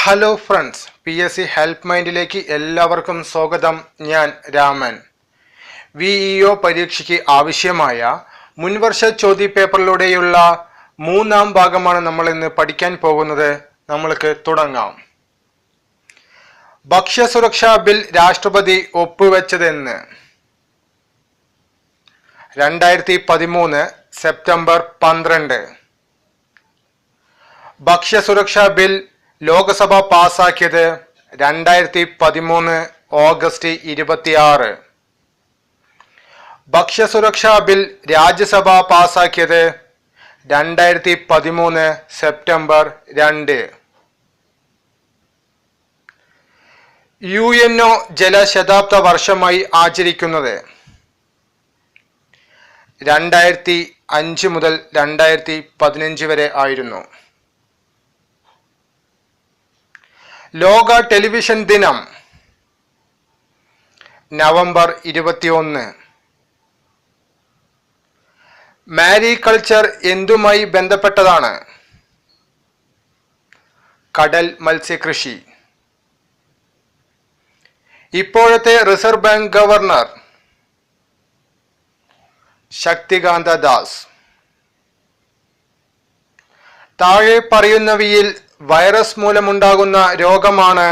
Hello friends, PSC help മൈൻഡിലേക്ക് എല്ലാവർക്കും സ്വാഗതം. ഞാൻ രാമൻ. VEO പരീക്ഷയ്ക്ക് ആവശ്യമായ മുൻവർഷ ചോദ്യപേപ്പറിലൂടെയുള്ള മൂന്നാം ഭാഗമാണ് നമ്മൾ ഇന്ന് പഠിക്കാൻ പോകുന്നത്. നമ്മൾക്ക് തുടങ്ങാം. ഭക്ഷ്യസുരക്ഷാ ബിൽ രാഷ്ട്രപതി ഒപ്പുവെച്ചതെന്ന്? 2013 സെപ്റ്റംബർ 12. ഭക്ഷ്യസുരക്ഷാ ബിൽ ലോക്സഭ പാസാക്കിയത് 2013 ഓഗസ്റ്റ് 26. ഭക്ഷ്യസുരക്ഷാ ബിൽ രാജ്യസഭ പാസാക്കിയത് 2013 സെപ്റ്റംബർ 2. UNO ജലശതാബ്ദ വർഷമായി ആചരിക്കുന്നത് 2005 മുതൽ 2015 വരെ ആയിരുന്നു. ലോക ടെലിവിഷൻ ദിനം നവംബർ 21. മാരികൾച്ചർ എന്തുമായി ബന്ധപ്പെട്ടതാണ്? കടൽ മത്സ്യകൃഷി. ഇപ്പോഴത്തെ reserve bank governor Shaktikanta Das. താഴെ പറയുന്നവയിൽ വൈറസ് മൂലമുണ്ടാകുന്ന രോഗമാണ്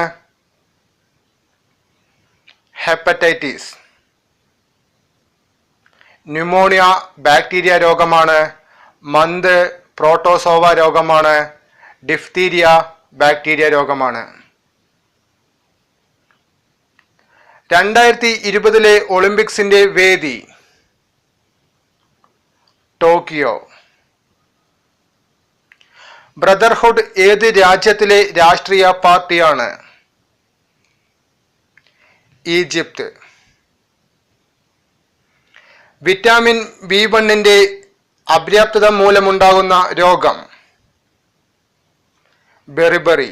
ഹെപ്പറ്റൈറ്റിസ്. ന്യൂമോണിയ ബാക്ടീരിയ രോഗമാണ്. മന്ത് പ്രോട്ടോസോവ രോഗമാണ്. ഡിഫ്തീരിയ ബാക്ടീരിയ രോഗമാണ്. 2020 ഒളിമ്പിക്സിന്റെ വേദി ടോക്കിയോ. ബ്രദർഹുഡ് ഏത് രാജ്യത്തിലെ രാഷ്ട്രീയ പാർട്ടിയാണ്? ഈജിപ്ത്. വിറ്റാമിൻ B1 അപര്യാപ്തത മൂലമുണ്ടാകുന്ന രോഗം ബെറിബറി.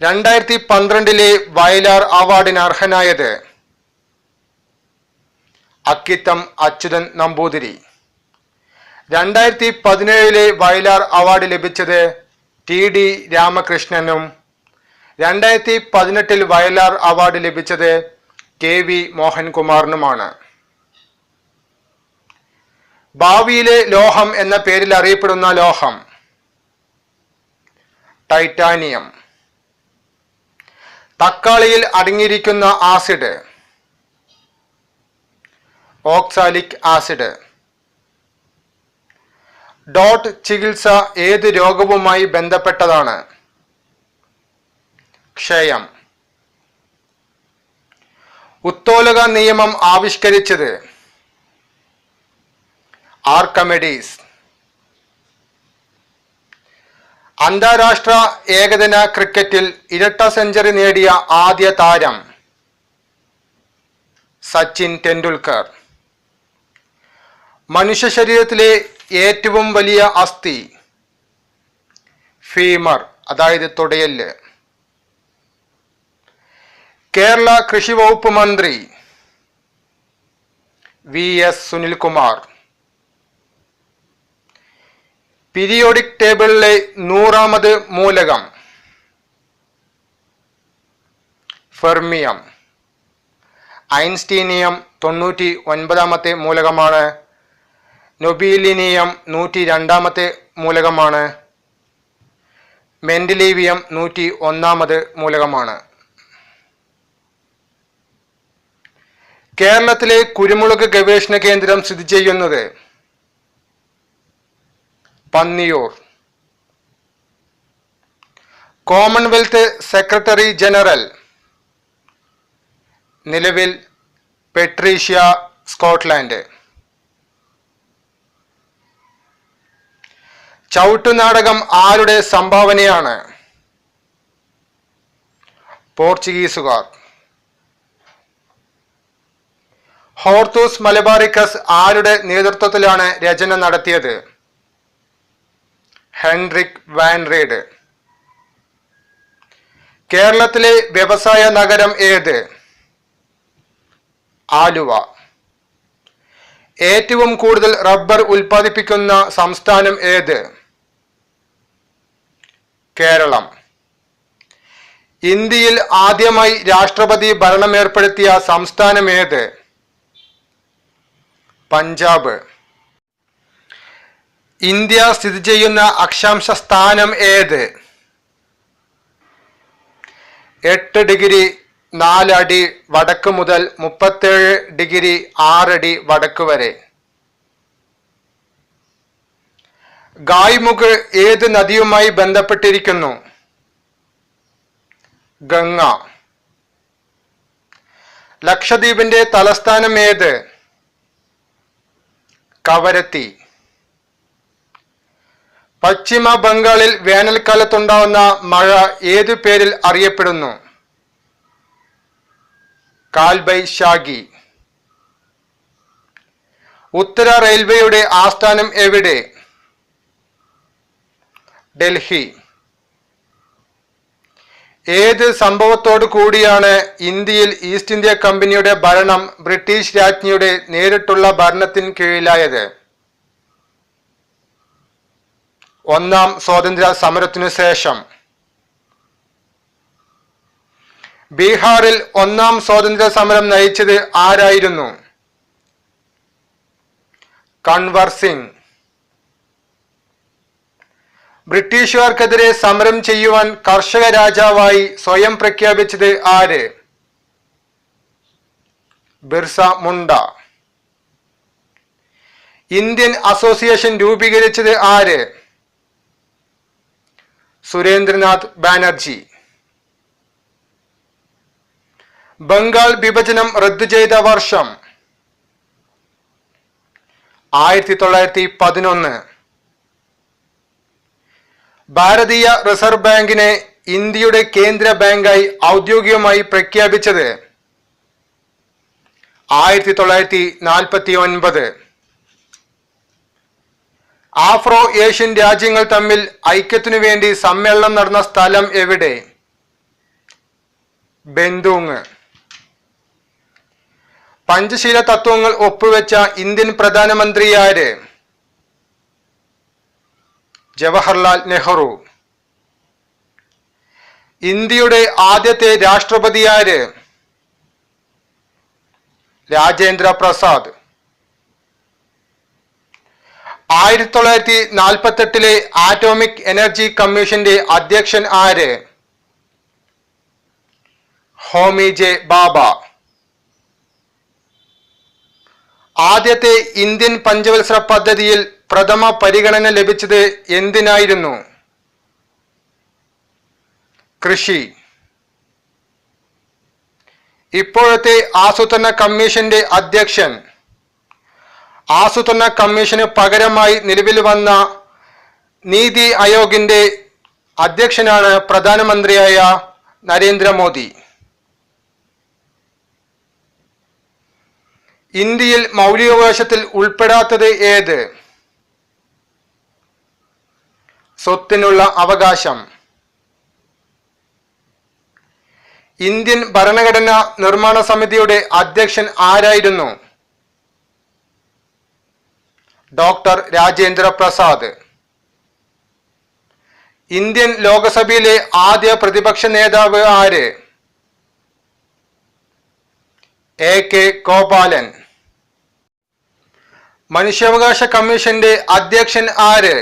2012 വയലാർ അവാർഡിന് അർഹനായത് അക്കിത്തം അച്യുതൻ നമ്പൂതിരി. 2017 വയലാർ അവാർഡ് ലഭിച്ചത് TD രാമകൃഷ്ണനും. 2018 വയലാർ അവാർഡ് ലഭിച്ചത് KV മോഹൻകുമാറിനുമാണ്. ഭാവിയിലെ ലോഹം എന്ന പേരിൽ അറിയപ്പെടുന്ന ലോഹം ടൈറ്റാനിയം. തക്കാളിയിൽ അടങ്ങിയിരിക്കുന്ന ആസിഡ് ഓക്സാലിക് ആസിഡ്. ഡോട്ട് ചികിത്സ ഏത് രോഗവുമായി ബന്ധപ്പെട്ടതാണ്? ക്ഷയം. ഉത്തോലക നിയമം ആവിഷ്കരിച്ചത് ആർക്കമിഡീസ്. അന്താരാഷ്ട്ര ഏകദിന ക്രിക്കറ്റിൽ ഇരട്ട സെഞ്ചുറി നേടിയ ആദ്യ താരം സച്ചിൻ ടെണ്ടുൽക്കർ. മനുഷ്യ ശരീരത്തിലെ ഏറ്റവും വലിയ അസ്ഥി ഫീമർ, അതായത് തുടയല്. കേരള കൃഷി വകുപ്പ് മന്ത്രി VS സുനിൽകുമാർ. പീരിയോഡിക് ടേബിളിലെ 100ാമത് മൂലകം ഫെർമിയം. ഐൻസ്റ്റീനിയം 99ാമത്തെ മൂലകമാണ്. നൊബീലിനിയം 102ാമത്തെ മൂലകമാണ്. മെൻഡലീവിയം 101ാമത് മൂലകമാണ്. കേരളത്തിലെ കുരുമുളക് ഗവേഷണ കേന്ദ്രം സ്ഥിതി ചെയ്യുന്നത് പന്നിയൂർ. കോമൺവെൽത്ത് സെക്രട്ടറി ജനറൽ നിലവിൽ പെട്രീഷ്യ, സ്കോട്ട്ലാൻഡ്. ചവിട്ടുനാടകം ആരുടെ സംഭാവനയാണ്? പോർച്ചുഗീസുകാർ. ഹോർത്തൂസ് മലബാറിക്കസ് ആരുടെ നേതൃത്വത്തിലാണ് രചന നടത്തിയത്? Henrique van read. കേരളത്തിലെ വ്യവസായ നഗരം ഏത്? ആലുവ. ഏറ്റവും കൂടുതൽ റബ്ബർ ഉൽപ്പാദിപ്പിക്കുന്ന സംസ്ഥാനം ഏത്? കേരളം. ഇന്ത്യയിൽ ആദ്യമായി രാഷ്ട്രപതി ഭരണം ഏർപ്പെടുത്തിയ സംസ്ഥാനം ഏത്? പഞ്ചാബ്. ഇന്ത്യ സ്ഥിതി ചെയ്യുന്ന അക്ഷാംശ സ്ഥാനം ഏത്? 8 ഡിഗ്രി 4 അടി വടക്ക് മുതൽ 37 ഡിഗ്രി 6 അടി വടക്ക് വരെ. ഗായ്മുഖ് ഏത് നദിയുമായി ബന്ധപ്പെട്ടിരിക്കുന്നു? ഗംഗ. ലക്ഷദ്വീപിന്റെ തലസ്ഥാനം ഏത്? കവരത്തി. പശ്ചിമ ബംഗാളിൽ വേനൽക്കാലത്തുണ്ടാവുന്ന മഴ ഏതു പേരിൽ അറിയപ്പെടുന്നു? കാൽബൈശാഖി. ഉത്തര റെയിൽവേയുടെ ആസ്ഥാനം എവിടെ? ഡൽഹി. ഏത് സംഭവത്തോടു കൂടിയാണ് ഇന്ത്യയിൽ ഈസ്റ്റ് ഇന്ത്യ കമ്പനിയുടെ ഭരണം ബ്രിട്ടീഷ് രാജ്ഞിയുടെ നേരിട്ടുള്ള ഭരണത്തിന് കീഴിലായത്? ഒന്നാം സ്വാതന്ത്ര്യ സമരത്തിനു ശേഷം. ബീഹാറിൽ ഒന്നാം സ്വാതന്ത്ര്യ സമരം നയിച്ചത് ആരായിരുന്നു? കൻവർ സിംഗ്. ബ്രിട്ടീഷുകാർക്കെതിരെ സമരം ചെയ്യുവാൻ കർഷക രാജാവായി സ്വയം പ്രഖ്യാപിച്ചത് ആര്? ബിർസ മുണ്ട. ഇന്ത്യൻ അസോസിയേഷൻ രൂപീകരിച്ചത് ആര്? സുരേന്ദ്രനാഥ് ബാനർജി. ബംഗാൾ വിഭജനം റദ്ദു ചെയ്ത വർഷം? 1911. ഭാരതീയ റിസർവ് ബാങ്കിനെ ഇന്ത്യയുടെ കേന്ദ്ര ബാങ്കായി ഔദ്യോഗികമായി പ്രഖ്യാപിച്ചത്? 1949. ആഫ്രോ ഏഷ്യൻ രാജ്യങ്ങൾ തമ്മിൽ ഐക്യത്തിനു വേണ്ടി സമ്മേളനം നടന്ന സ്ഥലം എവിടെ? ബെന്തൂങ്. പഞ്ചശീല തത്വങ്ങൾ ഒപ്പുവെച്ച ഇന്ത്യൻ പ്രധാനമന്ത്രി ആര്? ജവഹർലാൽ നെഹ്റു. ഇന്ത്യയുടെ ആദ്യത്തെ രാഷ്ട്രപതി ആര്? രാജേന്ദ്ര പ്രസാദ്. 1948 ആറ്റോമിക് എനർജി കമ്മീഷന്റെ അധ്യക്ഷൻ ആര്? ഹോമി ജെ ബാബ. ആദ്യത്തെ ഇന്ത്യൻ പഞ്ചവത്സര പദ്ധതിയിൽ പ്രഥമ പരിഗണന ലഭിച്ചത് എന്തിനായിരുന്നു? കൃഷി. ഇപ്പോഴത്തെ ആസൂത്രണ കമ്മീഷന്റെ അധ്യക്ഷൻ? ആസൂത്രണ കമ്മീഷന് പകരമായി നിലവിൽ വന്ന നീതി ആയോഗിന്റെ അധ്യക്ഷനാണ് പ്രധാനമന്ത്രിയായ നരേന്ദ്രമോദി. ഇന്ത്യയിൽ മൗലികാവകാശത്തിൽ ഉൾപ്പെടാത്തത് ഏത്? സ്വത്തിനുള്ള അവകാശം. ഇന്ത്യൻ ഭരണഘടനാ നിർമ്മാണ സമിതിയുടെ അധ്യക്ഷൻ ആരായിരുന്നു? ഡോക്ടർ രാജേന്ദ്ര പ്രസാദ്. ഇന്ത്യൻ ലോകസഭയിലെ ആദ്യ പ്രതിപക്ഷ നേതാവ് ആര്? AK ഗോപാലൻ. മനുഷ്യാവകാശ കമ്മീഷന്റെ അധ്യക്ഷൻ ആര്?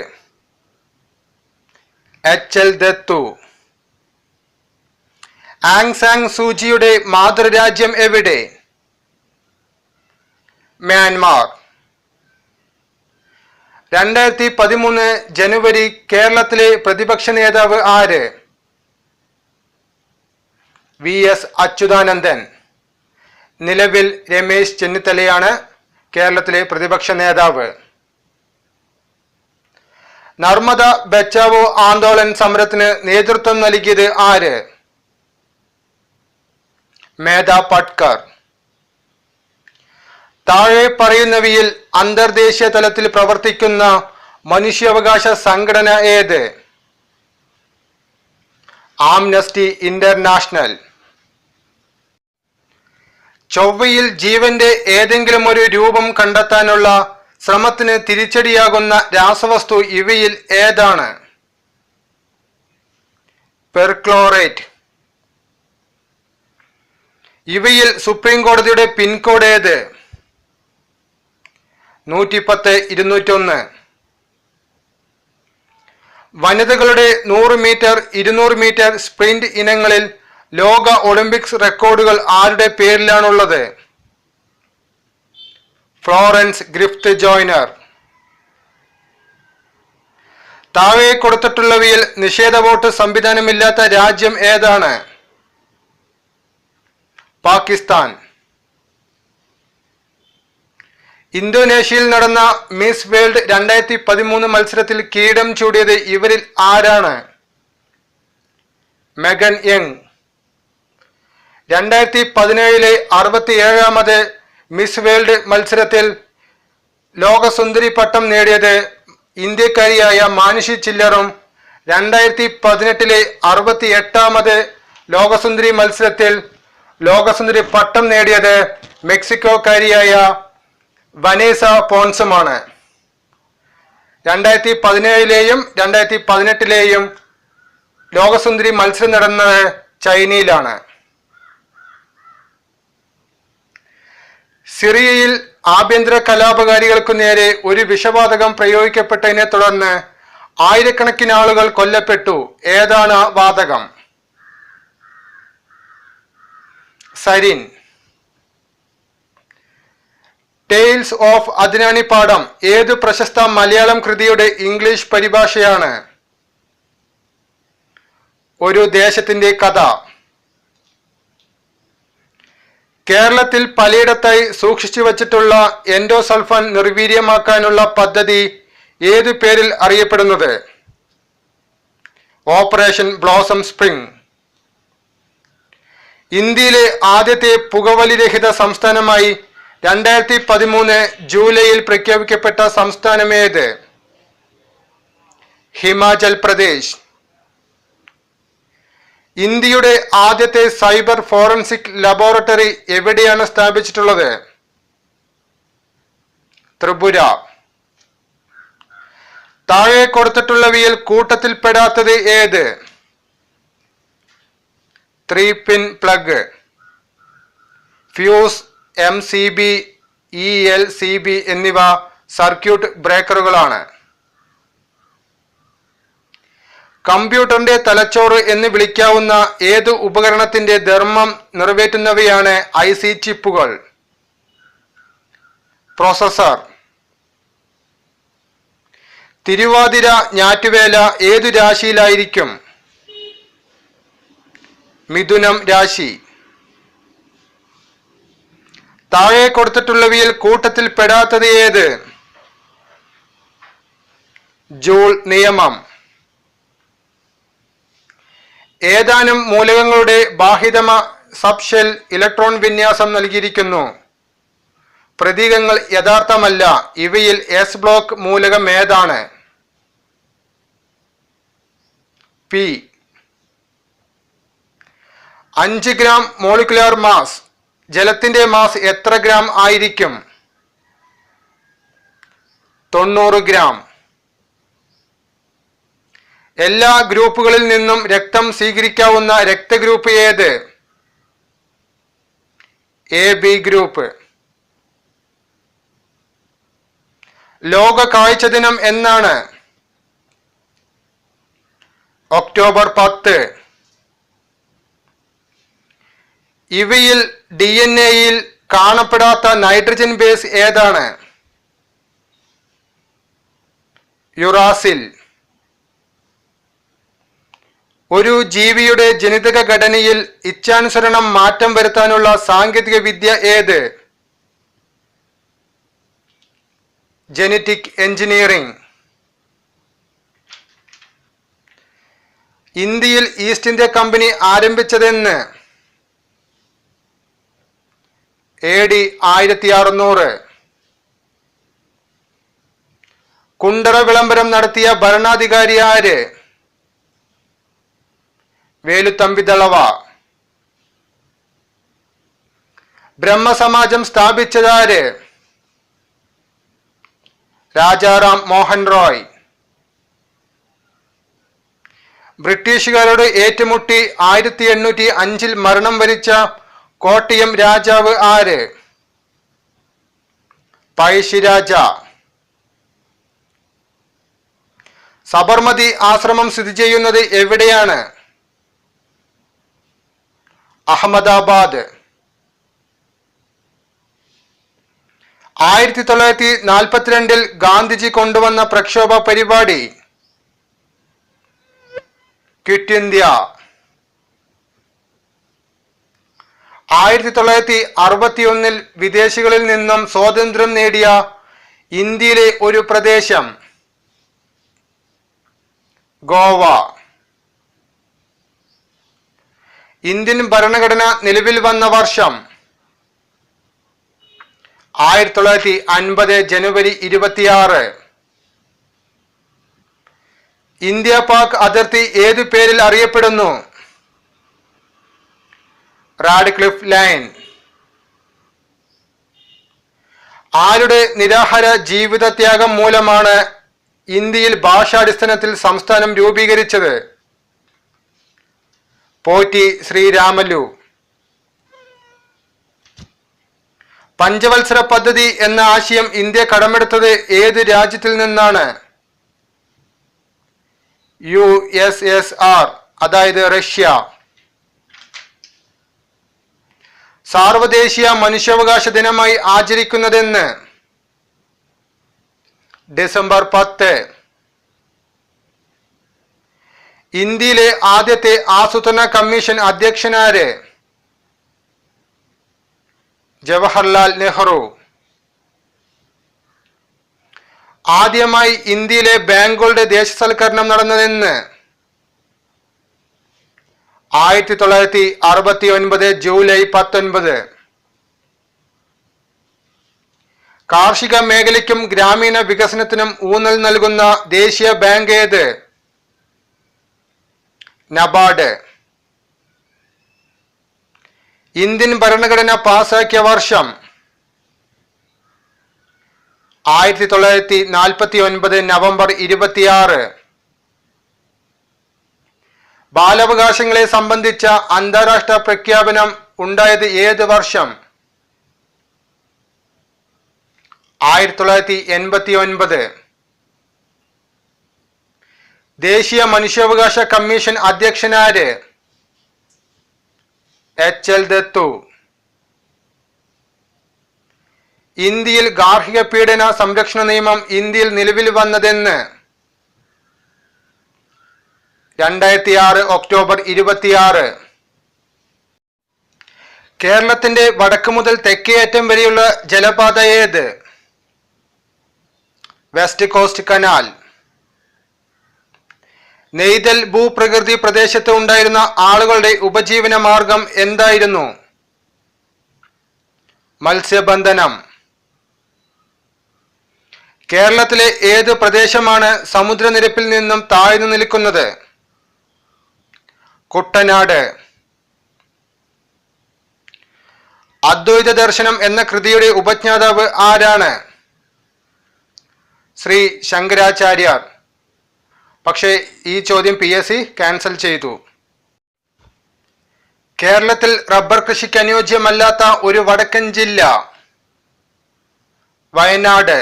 HL ദത്തു. ആങ് സാങ് സൂചിയുടെ മാതൃരാജ്യം എവിടെ? മ്യാൻമാർ. 2013 ജനുവരി കേരളത്തിലെ പ്രതിപക്ഷ നേതാവ് ആര്? VS അച്യുതാനന്ദൻ. നിലവിൽ രമേശ് ചെന്നിത്തലയാണ് കേരളത്തിലെ പ്രതിപക്ഷ നേതാവ്. നർമ്മദ ബച്ചാവോ ആന്തോളൻ സമരത്തിന് നേതൃത്വം നൽകിയത് ആര്? മേധ പട്കർ. താഴെ പറയുന്നവയിൽ അന്തർദേശീയ തലത്തിൽ പ്രവർത്തിക്കുന്ന മനുഷ്യാവകാശ സംഘടന ഏത്? Amnesty international. ചൊവ്വയിൽ ജീവന്റെ ഏതെങ്കിലും ഒരു രൂപം കണ്ടെത്താനുള്ള ശ്രമത്തിന് തിരിച്ചടിയാകുന്ന രാസവസ്തു ഇവയിൽ ഏതാണ്? പെർക്ലോറേറ്റ്. ഇവയിൽ സുപ്രീം കോടതിയുടെ പിൻകോഡ് ഏത്? 110-201. വനിതകളുടെ 100 മീറ്റർ 200 മീറ്റർ സ്പ്രിന്റ് ഇനങ്ങളിൽ ലോക ഒളിമ്പിക്സ് റെക്കോർഡുകൾ ആരുടെ പേരിലാണുള്ളത്? ഫ്ലോറൻസ് ഗ്രിഫ്റ്റ് ജോയ്നർ. താഴെ കൊടുത്തിട്ടുള്ളവയിൽ നിഷേധ വോട്ട് സംവിധാനമില്ലാത്ത രാജ്യം ഏതാണ്? പാകിസ്ഥാൻ. ഇന്തോനേഷ്യയിൽ നടന്ന മിസ് വേൾഡ് 2013 മത്സരത്തിൽ കിരീടം ചൂടിയത് ഇവരിൽ ആരാണ്? Megan young. 2017 67ാമത് മിസ് വേൾഡ് മത്സരത്തിൽ ലോകസുന്ദരി പട്ടം നേടിയത് ഇന്ത്യക്കാരിയായ മാനുഷി ചില്ലറും 2018 68ാമത് ലോകസുന്ദരി മത്സരത്തിൽ ലോകസുന്ദരി പട്ടം നേടിയത് മെക്സിക്കോക്കാരിയായ വനേസ പോൺസുമാണ്. 2017ലെയും 2018ലെയും ലോകസുന്ദരി മത്സരം നടന്നത് ചൈനയിലാണ്. സിറിയയിൽ ആഭ്യന്തര കലാപകാരികൾക്കു നേരെ ഒരു വിഷവാതകം പ്രയോഗിക്കപ്പെട്ടതിനെ തുടർന്ന് ആയിരക്കണക്കിന് ആളുകൾ കൊല്ലപ്പെട്ടു. ഏതാണ് വാതകം? സരിൻ. ടെയിൽസ് ഓഫ് അതിനാനിപ്പാടം ഏതു പ്രശസ്ത മലയാളം കൃതിയുടെ ഇംഗ്ലീഷ് പരിഭാഷയാണ്? ഒരു ദേശത്തിന്റെ കഥ. കേരളത്തിൽ പലയിടത്തായി സൂക്ഷിച്ചു വച്ചിട്ടുള്ള എൻഡോസൾഫാൻ നിർവീര്യമാക്കാനുള്ള പദ്ധതി ഏതു പേരിൽ അറിയപ്പെടുന്നത്? Operation blossom spring. ഇന്ത്യയിലെ ആദ്യത്തെ പുകവലിരഹിത സംസ്ഥാനമായി 2013 ജൂലൈയിൽ പ്രഖ്യാപിക്കപ്പെട്ട സംസ്ഥാനമേത്? ഹിമാചൽ പ്രദേശ്. ഇന്ത്യയുടെ ആദ്യത്തെ സൈബർ ഫോറൻസിക് ലബോറട്ടറി എവിടെയാണ് സ്ഥാപിച്ചിട്ടുള്ളത്? ത്രിപുര. താഴെ കൊടുത്തിട്ടുള്ളവയിൽ കൂട്ടത്തിൽപ്പെടാത്തത് ഏത്? 3-പിൻ പ്ലഗ്. ഫ്യൂസ്, MCB, ELCB എന്നിവ സർക്യൂട്ട് ബ്രേക്കറുകളാണ്. കമ്പ്യൂട്ടറിന്റെ തലച്ചോറ് എന്ന് വിളിക്കാവുന്ന ഏതു ഉപകരണത്തിന്റെ ധർമ്മം നിറവേറ്റുന്നവയാണ് IC ചിപ്പുകൾ? പ്രോസസർ. തിരുവാതിര ഞാറ്റുവേല ഏതു രാശിയിലായിരിക്കും? മിഥുനം രാശി. താഴെ കൊടുത്തിട്ടുള്ളവയിൽ കൂട്ടത്തിൽ പെടാത്തത് ഏത്? ജൂൾ നിയമം. ഏതാനും മൂലകങ്ങളുടെ ബാഹ്യതമ സബ്ഷെൽ ഇലക്ട്രോൺ വിന്യാസം നൽകിയിരിക്കുന്നു. പ്രതീകങ്ങൾ യഥാർത്ഥമല്ല. ഇവയിൽ S ബ്ലോക്ക് മൂലകം ഏതാണ്? P. 5 gram molecular mass. ജലത്തിന്റെ മാസ് എത്ര ഗ്രാം ആയിരിക്കും? 90 ഗ്രാം. എല്ലാ ഗ്രൂപ്പുകളിൽ നിന്നും രക്തം സ്വീകരിക്കാവുന്ന രക്തഗ്രൂപ്പ് ഏത്? AB group. ലോക കാഴ്ച ദിനം എന്നാണ്? ഒക്ടോബർ 10. ഇവയിൽ DNA-യിൽ കാണപ്പെടാത്ത നൈട്രജൻ ബേസ് ഏതാണ്? യുറാസിൽ. ഒരു ജീവിയുടെ ജനിതക ഘടനയിൽ ഇച്ഛാനുസരണം മാറ്റം വരുത്താനുള്ള സാങ്കേതിക വിദ്യ ഏത്? Genetic engineering. ഇന്ത്യയിൽ ഈസ്റ്റ് ഇന്ത്യ കമ്പനി ആരംഭിച്ചതെന്ന്? AD 1600. കുണ്ടറ വിളംബരം നടത്തിയ ഭരണാധികാരി ആര്? വേലുത്തമ്പിദളവ. ബ്രഹ്മസമാജം സ്ഥാപിച്ചതാര്? രാജാറാം മോഹൻ റോയ്. ബ്രിട്ടീഷുകാരോട് ഏറ്റുമുട്ടി 1805 മരണം വരിച്ച കോട്ടയം രാജാവ് ആര്? പഴശ്ശിരാജ. സബർമതി ആശ്രമം സ്ഥിതി ചെയ്യുന്നത് എവിടെയാണ്? അഹമ്മദാബാദ്. 1942 ഗാന്ധിജി കൊണ്ടുവന്ന പ്രക്ഷോഭ പരിപാടി ക്വിറ്റ് ഇന്ത്യ. 1961 വിദേശികളിൽ നിന്നും സ്വാതന്ത്ര്യം നേടിയ ഇന്ത്യയിലെ ഒരു പ്രദേശം ഗോവ. ഇന്ത്യൻ ഭരണഘടന നിലവിൽ വന്ന വർഷം 1950 ജനുവരി 26. ഇന്ത്യ പാക് അതിർത്തി ഏതു പേരിൽ അറിയപ്പെടുന്നു? Radcliffe line. ആരുടെ നിരാഹാര ജീവിതത്യാഗം മൂലമാണ് ഇന്ത്യയിൽ ഭാഷാടിസ്ഥാനത്തിൽ സംസ്ഥാനം രൂപീകരിച്ചത്? പോറ്റി ശ്രീരാമലു. പഞ്ചവത്സര പദ്ധതി എന്ന ആശയം ഇന്ത്യ കടമെടുത്തത് ഏത് രാജ്യത്തിൽ നിന്നാണ്? USSR, അതായത് റഷ്യ. സാർവദേശീയ മനുഷ്യാവകാശ ദിനമായി ആചരിക്കുന്നതെന്ന്? ഡിസംബർ 10. ഇന്ത്യയിലെ ആദ്യത്തെ ആസൂത്രണ കമ്മീഷൻ അധ്യക്ഷനാര്? ജവഹർലാൽ നെഹ്റു. ആദ്യമായി ഇന്ത്യയിലെ ബാങ്കുകളുടെ ദേശസൽക്കരണം നടന്നതെന്ന്? 1969 ജൂലൈ 19. കാർഷിക മേഖലയ്ക്കും ഗ്രാമീണ വികസനത്തിനും ഊന്നൽ നൽകുന്ന ദേശീയ ബാങ്ക് ഏത്? നബാർഡ്. ഇന്ത്യൻ ഭരണഘടന പാസാക്കിയ വർഷം? 1949 നവംബർ 26. ബാലാവകാശങ്ങളെ സംബന്ധിച്ച അന്താരാഷ്ട്ര പ്രഖ്യാപനം ഉണ്ടായത് ഏത് വർഷം? 1989. ദേശീയ മനുഷ്യാവകാശ കമ്മീഷൻ അധ്യക്ഷനാര്? HL ദത്തു. ഇന്ത്യയിൽ ഗാർഹിക പീഡന സംരക്ഷണ നിയമം ഇന്ത്യയിൽ നിലവിൽ വന്നതെന്ന്? 2006 ഒക്ടോബർ 26. കേരളത്തിന്റെ വടക്ക് മുതൽ തെക്കേ അറ്റം വരെയുള്ള ജലപാത ഏത്? West cost canal. നെയ്തൽ ഭൂപ്രകൃതി പ്രദേശത്ത് ഉണ്ടായിരുന്ന ആളുകളുടെ ഉപജീവന മാർഗം എന്തായിരുന്നു? മത്സ്യബന്ധനം. കേരളത്തിലെ ഏത് പ്രദേശമാണ് സമുദ്രനിരപ്പിൽ നിന്നും താഴ്ന്നു നിൽക്കുന്നത്? കുട്ടനാട്. അദ്വൈത ദർശനം എന്ന കൃതിയുടെ ഉപജ്ഞാതാവ് ആരാണ്? ശ്രീ ശങ്കരാചാര്യർ. പക്ഷേ ഈ ചോദ്യം PSC ക്യാൻസൽ ചെയ്തു. കേരളത്തിൽ റബ്ബർ കൃഷിക്ക് അനുയോജ്യമല്ലാത്ത ഒരു വടക്കൻ ജില്ല? വയനാട്.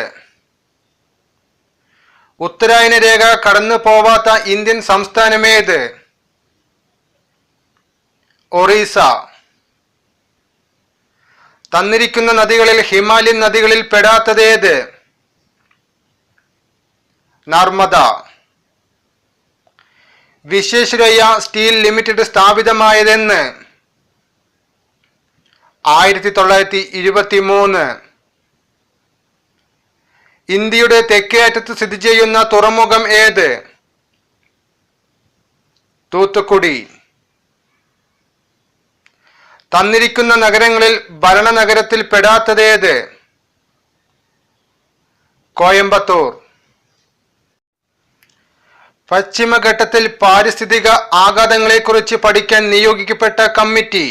ഉത്തരായന രേഖ കടന്നു പോവാത്ത ഇന്ത്യൻ സംസ്ഥാനമേത്? ഒറീസ. തന്നിരിക്കുന്ന നദികളിൽ ഹിമാലയൻ നദികളിൽ പെടാത്തതേത്? നർമ്മദ. വിശ്വേശ്വരയ്യ സ്റ്റീൽ ലിമിറ്റഡ് സ്ഥാപിതമായതെന്ന്? 1923. ഇന്ത്യയുടെ തെക്കേ അറ്റത്ത് സ്ഥിതി ചെയ്യുന്ന തുറമുഖം ഏത്? തൂത്തുക്കുടി. തന്നിരിക്കുന്ന നഗരങ്ങളിൽ ഭരണനഗരത്തിൽ പെടാത്തതേത്? കോയമ്പത്തൂർ. പശ്ചിമഘട്ടത്തിൽ പാരിസ്ഥിതിക ആഘാതങ്ങളെക്കുറിച്ച് പഠിക്കാൻ നിയോഗിക്കപ്പെട്ട കമ്മിറ്റി?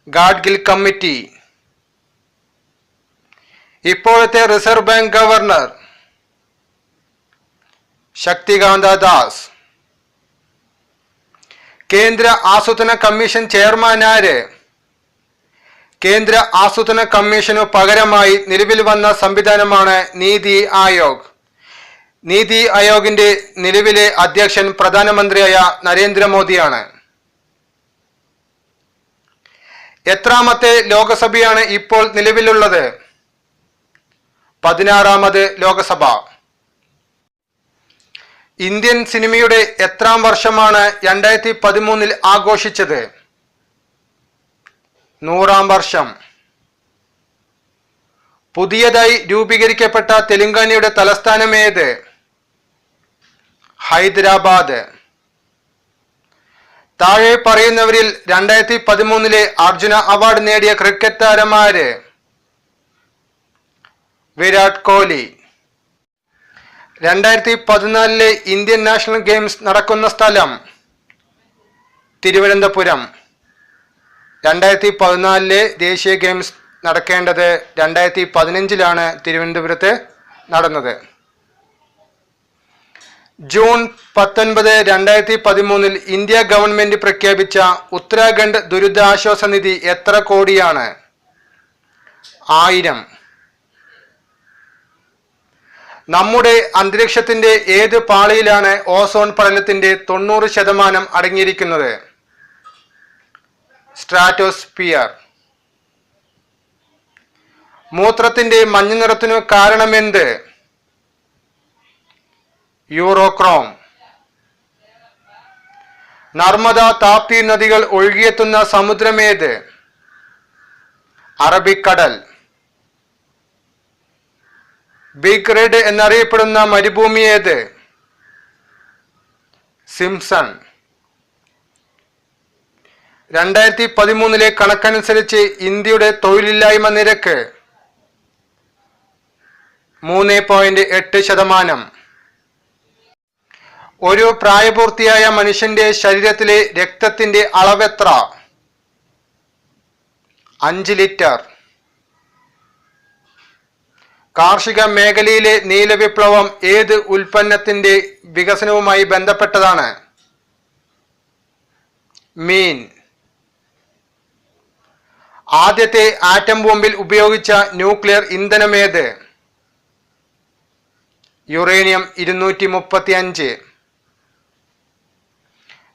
ഗാഡ്ഗിൽ കമ്മിറ്റി. ഇപ്പോഴത്തെ reserve bank governor? Shaktikanta Das. കേന്ദ്ര ആസൂത്രണ കമ്മീഷൻ ചെയർമാൻ ആര്? കേന്ദ്ര ആസൂത്രണ കമ്മീഷനു പകരമായി നിലവിൽ വന്ന സംവിധാനമാണ് നീതി ആയോഗ്. നീതി ആയോഗിന്റെ നിലവിലെ അധ്യക്ഷൻ പ്രധാനമന്ത്രിയായ നരേന്ദ്രമോദിയാണ്. എത്രാമത്തെ ലോകസഭയാണ് ഇപ്പോൾ നിലവിലുള്ളത്? 16ാമത് ലോകസഭ. ഇന്ത്യൻ സിനിമയുടെ എത്രാം വർഷമാണ് 2013 ആഘോഷിച്ചത്? 100ാം വർഷം. പുതിയതായി രൂപീകരിക്കപ്പെട്ട തെലങ്കാനയുടെ തലസ്ഥാനം ഏത്? ഹൈദരാബാദ്. താഴെ പറയുന്നവരിൽ 2013 അർജുന അവാർഡ് നേടിയ ക്രിക്കറ്റ് താരമാര്? Virat Kohli. 2014 Indian national games നടക്കുന്ന സ്ഥലം? തിരുവനന്തപുരം. 2014 ദേശീയ ഗെയിംസ് നടക്കേണ്ടത് 2015 തിരുവനന്തപുരത്ത് നടന്നത്. ജൂൺ 19, 2013 ഇന്ത്യ ഗവൺമെന്റ് പ്രഖ്യാപിച്ച ഉത്തരാഖണ്ഡ് ദുരിതാശ്വാസ നിധി എത്ര കോടിയാണ്? 1000. നമ്മുടെ അന്തരീക്ഷത്തിന്റെ ഏത് പാളിയിലാണ് ഓസോൺ പടലത്തിന്റെ 90% അടങ്ങിയിരിക്കുന്നത്? സ്ട്രാറ്റോസ്ഫിയർ. മൂത്രത്തിന്റെ മഞ്ഞ നിറത്തിനു കാരണമെന്ത്? യൂറോക്രോം. നർമ്മദ, താപ്തി നദികൾ ഒഴുകിയെത്തുന്ന സമുദ്രമേത്? അറബിക്കടൽ. ബിഗ് റെഡ് എന്നറിയപ്പെടുന്ന മരുഭൂമി ഏത്? സിംസൺ. 2013 കണക്കനുസരിച്ച് ഇന്ത്യയുടെ തൊഴിലില്ലായ്മ നിരക്ക് 3.8%. ഒരു പ്രായപൂർത്തിയായ മനുഷ്യന്റെ ശരീരത്തിലെ രക്തത്തിന്റെ അളവെത്ര? 5 ലിറ്റർ. കാർഷിക മേഖലയിലെ നീല വിപ്ലവം ഏത് ഉൽപ്പന്നത്തിന്റെ വികസനവുമായി ബന്ധപ്പെട്ടതാണ്? മീൻ. ആദ്യത്തെ ആറ്റം ബോംബിൽ ഉപയോഗിച്ച ന്യൂക്ലിയർ ഇന്ധനമേത്? യുറേനിയം 235.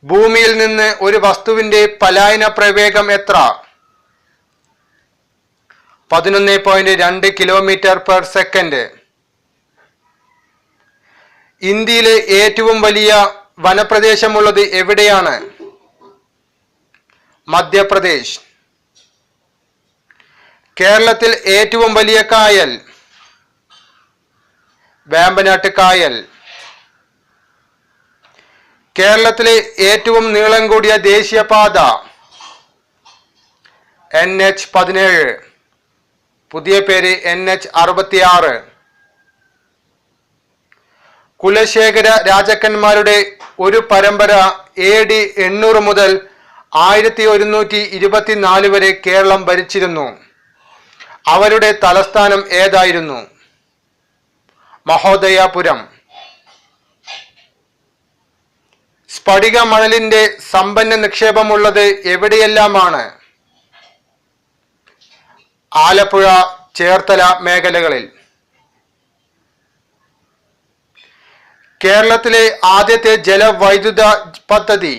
ഭൂമിയിൽ നിന്ന് ഒരു വസ്തുവിന്റെ പലായന പ്രവേഗം എത്ര? 11.2 km/s. ഇന്ത്യയിലെ ഏറ്റവും വലിയ വനപ്രദേശമുള്ളത് എവിടെയാണ്? മധ്യപ്രദേശ്. കേരളത്തിൽ ഏറ്റവും വലിയ കായൽ? വേമ്പനാട്ട് കായൽ. കേരളത്തിലെ ഏറ്റവും നീളം കൂടിയ ദേശീയപാത? NH-17. പുതിയ പേര് NH-66. കുലശേഖര രാജാക്കന്മാരുടെ ഒരു പരമ്പര AD 800 മുതൽ 1124 വരെ കേരളം ഭരിച്ചിരുന്നു. അവരുടെ തലസ്ഥാനം ഏതായിരുന്നു? മഹോദയപുരം. സ്ഫടിക മണലിന്റെ സമ്പന്ന നിക്ഷേപമുള്ളത് എവിടെയെല്ലാമാണ്? ആലപ്പുഴ, ചേർത്തല മേഖലകളിൽ. കേരളത്തിലെ ആദ്യത്തെ ജലവൈദ്യുത പദ്ധതി?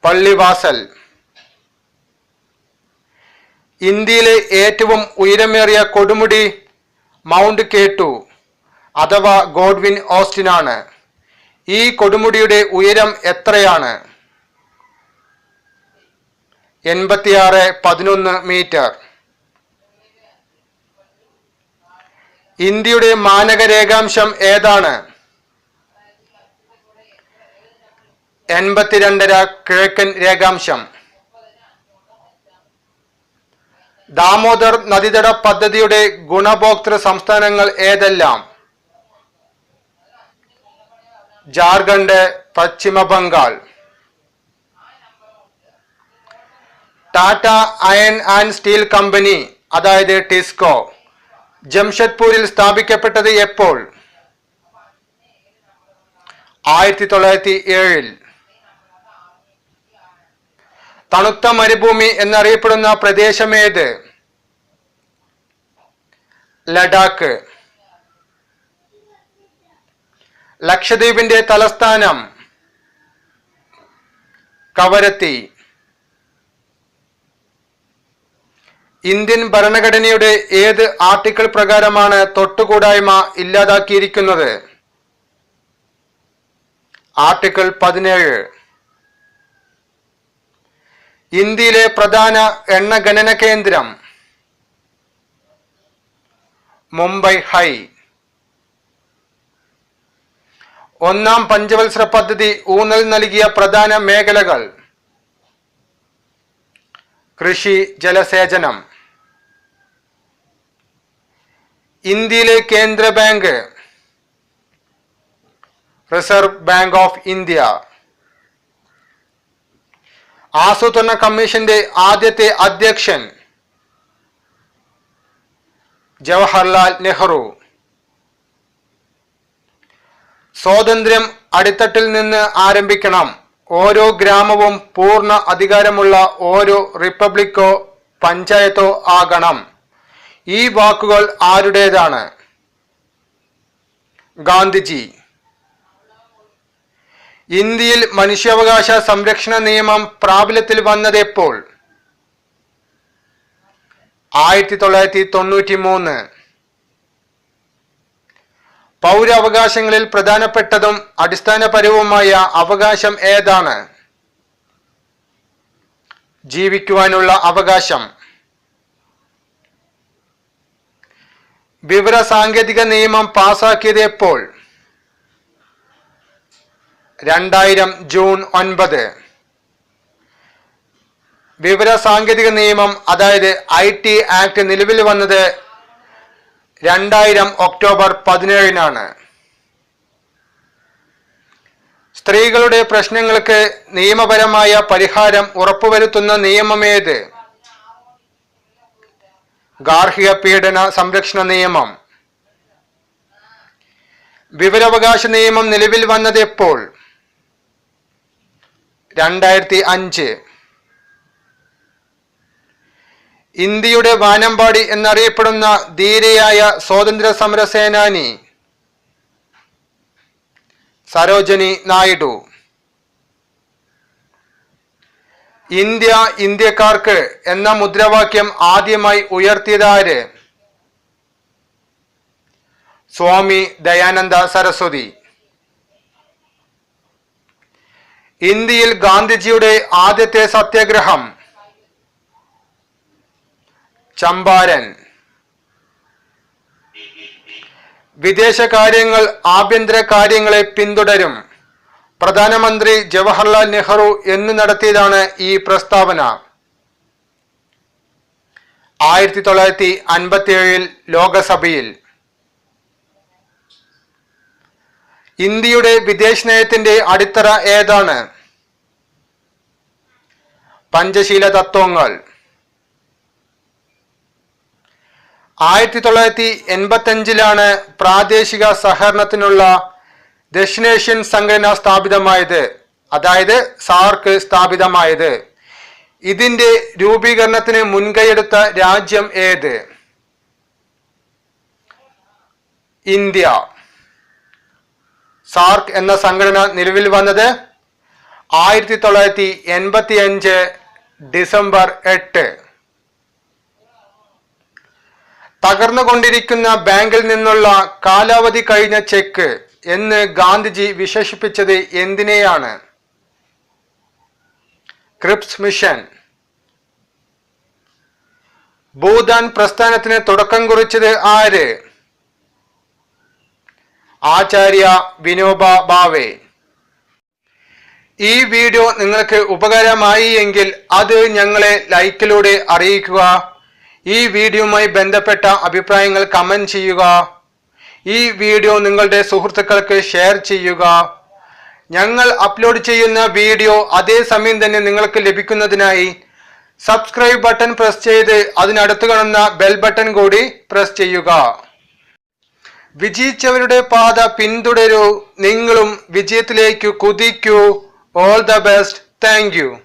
പള്ളിവാസൽ. ഇന്ത്യയിലെ ഏറ്റവും ഉയരമേറിയ കൊടുമുടി മൗണ്ട് K2 അഥവാ ഗോഡ്വിൻ ഓസ്റ്റിൻ ആണ്. ഈ കൊടുമുടിയുടെ ഉയരം എത്രയാണ്? 86.11 മീറ്റർ. ഇന്ത്യയുടെ മാനക രേഖാംശം ഏതാണ്? 82.5 കിഴക്കൻ രേഖാംശം. ദാമോദർ നദീതട പദ്ധതിയുടെ ഗുണഭോക്തൃ സംസ്ഥാനങ്ങൾ ഏതെല്ലാം? ജാർഖണ്ഡ്, പശ്ചിമ Bengal. Tata iron and steel company അതായത് ടിസ്കോ ജംഷഡ്പൂരിൽ സ്ഥാപിക്കപ്പെട്ടത് എപ്പോൾ? 1907. തണുത്ത മരുഭൂമി എന്നറിയപ്പെടുന്ന പ്രദേശമേത്? ലഡാക്ക്. ലക്ഷദ്വീപിന്റെ തലസ്ഥാനം? കവരത്തി. ഇന്ത്യൻ ഭരണഘടനയുടെ ഏത് ആർട്ടിക്കിൾ പ്രകാരമാണ് തൊട്ടുകൂടായ്മ ഇല്ലാതാക്കിയിരിക്കുന്നത്? ആർട്ടിക്കിൾ 17. ഇന്ത്യയിലെ പ്രധാന എണ്ണ ഖനന കേന്ദ്രം? മുംബൈ ഹൈ. ഒന്നാം പഞ്ചവത്സര പദ്ധതി ഊന്നൽ നൽകിയ പ്രധാന മേഖലകൾ? കൃഷി, ജലസേചനം. ഇന്ത്യയിലെ കേന്ദ്ര bank? Reserve bank of India. ആസൂത്രണ കമ്മീഷന്റെ ആദ്യത്തെ അധ്യക്ഷൻ? ജവഹർലാൽ നെഹ്റു. സ്വാതന്ത്ര്യം അടിത്തട്ടിൽ നിന്ന് ആരംഭിക്കണം. ഓരോ ഗ്രാമവും പൂർണ്ണ അധികാരമുള്ള ഓരോ റിപ്പബ്ലിക്കോ പഞ്ചായത്തോ ആകണം. ഈ വാക്കുകൾ ആരുടേതാണ്? ഗാന്ധിജി. ഇന്ത്യയിൽ മനുഷ്യാവകാശ സംരക്ഷണ നിയമം പ്രാബല്യത്തിൽ വന്നത് എപ്പോൾ? 1993. പൗരാവകാശങ്ങളിൽ പ്രധാനപ്പെട്ടതും അടിസ്ഥാനപരവുമായ അവകാശം ഏതാണ്? ജീവിക്കുവാനുള്ള അവകാശം. വിവര സാങ്കേതിക നിയമം പാസാക്കിയത് എപ്പോൾ? 2000 ജൂൺ 9. വിവര സാങ്കേതിക നിയമം അതായത് IT ആക്ട് നിലവിൽ വന്നത് 2000 ഒക്ടോബർ 17 സ്ത്രീകളുടെ പ്രശ്നങ്ങൾക്ക് നിയമപരമായ പരിഹാരം ഉറപ്പുവരുത്തുന്ന നിയമമേത്? ഗാർഹിക പീഡന സംരക്ഷണ നിയമം. വിവരാവകാശ നിയമം നിലവിൽ വന്നത് എപ്പോൾ? 2005. ഇന്ത്യയുടെ വാനമ്പാടി എന്നറിയപ്പെടുന്ന ധീരയായ സ്വാതന്ത്ര്യ സമര സേനാനി? സരോജിനി നായിഡു. ഇന്ത്യ ഇന്ത്യക്കാർക്ക് എന്ന മുദ്രാവാക്യം ആദ്യമായി ഉയർത്തിയതാര്? സ്വാമി ദയാനന്ദ സരസ്വതി. ഇന്ത്യയിൽ ഗാന്ധിജിയുടെ ആദ്യത്തെ സത്യാഗ്രഹം? ചമ്പാരൻ. വിദേശകാര്യങ്ങൾ ആഭ്യന്തര കാര്യങ്ങളെ പിന്തുടരും. പ്രധാനമന്ത്രി ജവഹർലാൽ നെഹ്റു എന്ന് നടത്തിയതാണ് ഈ പ്രസ്താവന? 1957 ലോകസഭയിൽ. ഇന്ത്യയുടെ വിദേശ നയത്തിന്റെ അടിത്തറ ഏതാണ്? പഞ്ചശീല തത്വങ്ങൾ. 1985 പ്രാദേശിക സഹകരണത്തിനുള്ള ദക്ഷിണേഷ്യൻ സംഘടന സ്ഥാപിതമായത്, അതായത് സാർക്ക് സ്ഥാപിതമായത്. ഇതിന്റെ രൂപീകരണത്തിന് മുൻകൈയെടുത്ത രാജ്യം ഏത്? ഇന്ത്യ. സാർക്ക് എന്ന സംഘടന നിലവിൽ വന്നത് 1985 ഡിസംബർ 8. തകർന്നുകൊണ്ടിരിക്കുന്ന ബാങ്കിൽ നിന്നുള്ള കാലാവധി കഴിഞ്ഞ ചെക്ക് എന്ന് ഗാന്ധിജി വിശേഷിപ്പിച്ചത് എന്തിനെയാണ്? Cripps mission. ഭൂദാൻ പ്രസ്ഥാനത്തിന് തുടക്കം കുറിച്ചത് ആര്? ആചാര്യ വിനോബ ഭാവെ. ഈ വീഡിയോ നിങ്ങൾക്ക് ഉപകാരമായി എങ്കിൽ അത് ഞങ്ങളെ ലൈക്കിലൂടെ അറിയിക്കുക. ഈ വീഡിയോയുമായി ബന്ധപ്പെട്ട അഭിപ്രായങ്ങൾ കമന്റ് ചെയ്യുക. ഈ വീഡിയോ നിങ്ങളുടെ സുഹൃത്തുക്കൾക്ക് ഷെയർ ചെയ്യുക. ഞങ്ങൾ അപ്ലോഡ് ചെയ്യുന്ന വീഡിയോ അതേ സമയം തന്നെ നിങ്ങൾക്ക് ലഭിക്കുന്നതിനായി സബ്സ്ക്രൈബ് ബട്ടൺ പ്രസ് ചെയ്ത് അതിനടുത്ത് കാണുന്ന ബെൽ ബട്ടൺ കൂടി പ്രസ് ചെയ്യുക. വിജയിച്ചവരുടെ പാത പിന്തുടരൂ. നിങ്ങളും വിജയത്തിലേക്ക് കുതിക്കൂ. All the best. Thank U.